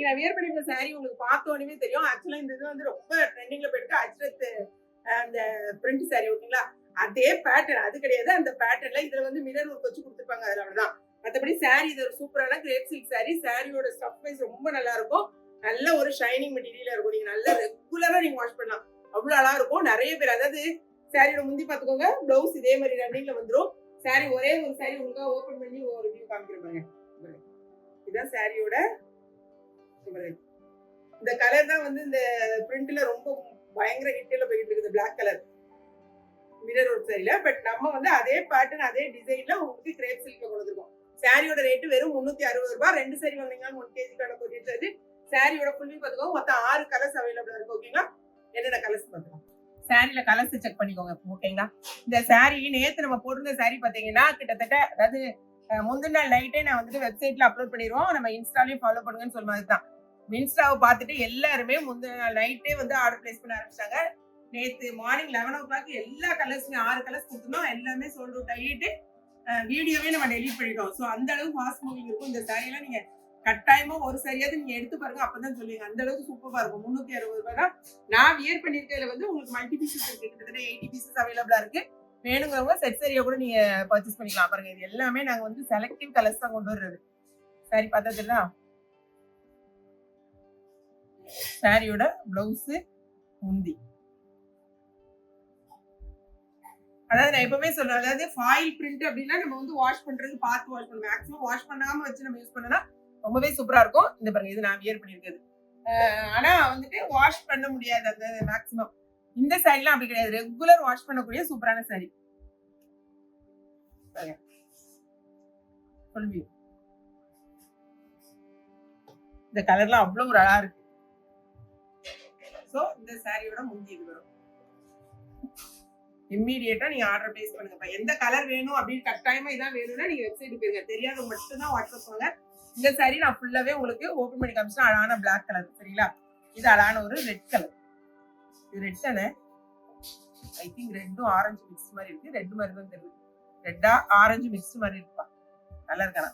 இன்னைக்கு நான் வியர் பண்ணிருக்க சாரி உங்களுக்கு பார்த்தோன்னே தெரியும். ஆக்சுவலா இந்த இது வந்து ரொம்ப ட்ரெண்டிங்ல போயிட்டு அஜ்ரத் அந்த பிரிண்ட் சாரி ஓகேங்களா? அதே பேட்டர்ன் அது கிடையாது. அந்த பேட்டர்ன்ல இதுல வந்து மிரர் ஒர்க் வச்சு கொடுத்துருப்பாங்க. அதுல அவ்வளவுதான். மத்தபடி சாரி இது ஒரு சூப்பரான கிரேப் சில்க் சாரி. சாரியோட ஸ்டஃப் வைஸ் ரொம்ப நல்லா இருக்கும். நல்ல ஒரு ஷைனிங் மெட்டீரியலா இருக்கும். நீங்க நல்லா ரெகுலரா நீங்க வாஷ் பண்ணலாம். அவ்வளவு அழகா இருக்கும். நிறைய பேர் அதாவது சாரியோட முந்தி பாத்துக்கோங்க. பிளவுஸ் இதே மாதிரி ரன்னிங்ல வந்துரும். சாரி ஒரே ஒரு சாரி உங்களுக்கு ஓபன் பண்ணி ஒரு வியூ காமிக்கிறேன் பாருங்க. இதுதான் சாரியோட இந்த கலர் தான் வந்து இந்த பிரிண்ட்ல ரொம்ப பயங்கர ஹிட்ல போயிட்டு இருக்குது. பிளாக் கலர் மிரர் ஒர்க் சாரில. பட் நம்ம வந்து அதே பேட்டர்ன் அதே டிசைன்ல உங்களுக்கு கிரேப் சில்க்ல கொண்டு வந்திருக்கோம். சாரியோட ரேட் வெறும் 360 ரூபாய். 2 சாரி வாங்குனீங்கன்னா 1 kg கொரியர் சார்ஜ். சாரியோட ஃபுல் வியூ பாத்துக்கோங்க. மொத்தம் 6 கலர்ஸ் அவைலபிளா இருக்கு ஓகேங்களா? என்னென்ன கலர்ஸ் பாத்துக்கலாம். சாரில கலர்ஸ் செக் பண்ணிக்கோங்க ஓகேங்களா? இந்த சாரி நேத்து நம்ம போட்டிருந்த சாரி பாத்தீங்கன்னா கிட்டத்தட்ட அதாவது முந்தின நாள் நைட்டே நான் வந்துட்டு வெப்சைட்ல அப்லோட் பண்ணிடுவோம். நம்ம இன்ஸ்டாலையும் ஃபாலோ பண்ணுங்கன்னு சொல்ல மாதிரி தான். இன்ஸ்டாவை பார்த்துட்டு எல்லாருமே முந்தின நாள் நைட்டே வந்து ஆர்டர் பிளேஸ் பண்ண ஆரம்பிச்சிட்டாங்க. நேத்து மார்னிங் 11 o'clock எல்லா கலர்ஸுமே 6 கலர்ஸ் கொடுத்துருந்தோம். எல்லாமே சோல்ட் அவுட் ஆகிட்டு வீடியோவே நம்ம டெலிட் பண்ணிட்டோம். ஸோ அந்த அளவுக்கு ஃபாஸ்ட் மூவிங் இருக்கும். இந்த சாரியெல்லாம் நீங்க கட்டாயமா ஒரு சரியாவது நீங்க எடுத்து பாருங்க. அப்பதான் சொல்லுவீங்க. அந்த அளவுக்கு சூப்பரா இருக்கும். 360 ரூபாய் தான். நான் வியர் பண்ணிருக்கிறதுல வந்து உங்களுக்கு மல்டி பீசஸ் இருக்கு. கிட்டத்தட்ட 80 பீசஸ் அவைலபிளா இருக்கு. வேணுங்கிறவங்க செட் சரியா கூட நீங்க பர்ச்சேஸ் பண்ணிக்கலாம். பாருங்க இது எல்லாமே நாங்க வந்து செலக்டிவ் கலர்ஸ் தான் கொண்டு வர்றது. சாரி பார்த்தா தெரியுதா? சாரியோட பிளவுஸ் முந்தி. அதாவது நான் எப்பவுமே சொல்றேன். அதாவது ஃபாயில் பிரிண்ட் அப்படின்னா நம்ம வந்து வாஷ் பண்றது பார்த்து வாஷ் பண்ணணும். மேக்ஸிமம் வாஷ் பண்ணாம வச்சு நம்ம யூஸ் பண்ணனா ரொம்பவே சூப்பரா இருக்கும். இந்த பாருங்க இது நான் வியர் பண்ணிருக்கிறது. ஆனா வந்துட்டு வாஷ் பண்ண முடியாது அந்த மேக்ஸிமம். இந்த சாரிலாம் அப்படி கிடையாது. ரெகுலர் வாஷ் பண்ணக்கூடிய சூப்பரான சாரி. இந்த கலர்லாம் அவ்வளவு ஒரு அழகா இருக்கு. சோ இந்த சாரியோட முந்தி இது வரும். இம்மீடியட்டா நீங்க ஆர்டர் பிளேஸ் பண்ணுங்க. எந்த கலர் வேணும் அப்படின்னு கட்டாயமா இதான் வேணும்னா நீங்க வெப்சைட் போயிருங்க. தெரியாதவங்க மட்டும் தான் வாட்ஸ்அப் பண்ணுங்க. இந்த சாரி நான் ஃபுல்லாவே உங்களுக்கு ஓபன் பண்ணி காமிச்சா அழகான பிளாக் கலர் சரிங்களா? இது அழகான ஒரு ரெட் கலர். இது ரெட் தானே? ஐ திங்க் ரெட்டும் ஆரஞ்சு மிக்ஸ் மாதிரி இருக்கு. ரெட் மாதிரி தான் தெரியுது. ரெட்டா ஆரஞ்சு மிக்ஸ் மாதிரி இருப்பா. நல்லா இருக்கா?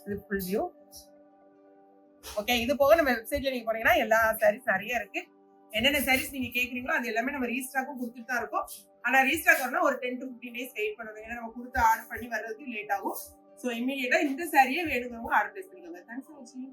இது ஃபுல் வியூ. ஓகே, இது போக நம்ம வெப்சைட்ல நீங்க போனீங்கன்னா எல்லா சாரீஸ் நிறைய இருக்கு. என்னென்ன சாரீஸ் நீங்க கேக்குறீங்களோ அது எல்லாமே நம்ம ரீஸ்டாக்கும் கொடுத்துட்டு தான் இருக்கோம். ஆனா ரீஸ்டாக் வரணும் ஒரு 10 to 15 days வெயிட் பண்ணணும். ஏன்னா நம்ம கொடுத்து ஆர்டர் பண்ணி வர்றதுக்கு லேட் ஆகும். ஸோ இமீடியட்டா இந்த சாரியே வேணுங்கிறவங்க ஆர்டர் பிளேஸ் பண்ணிக்கோங்க. தேங்க்ஸ் ஃபார் வாட்சிங்.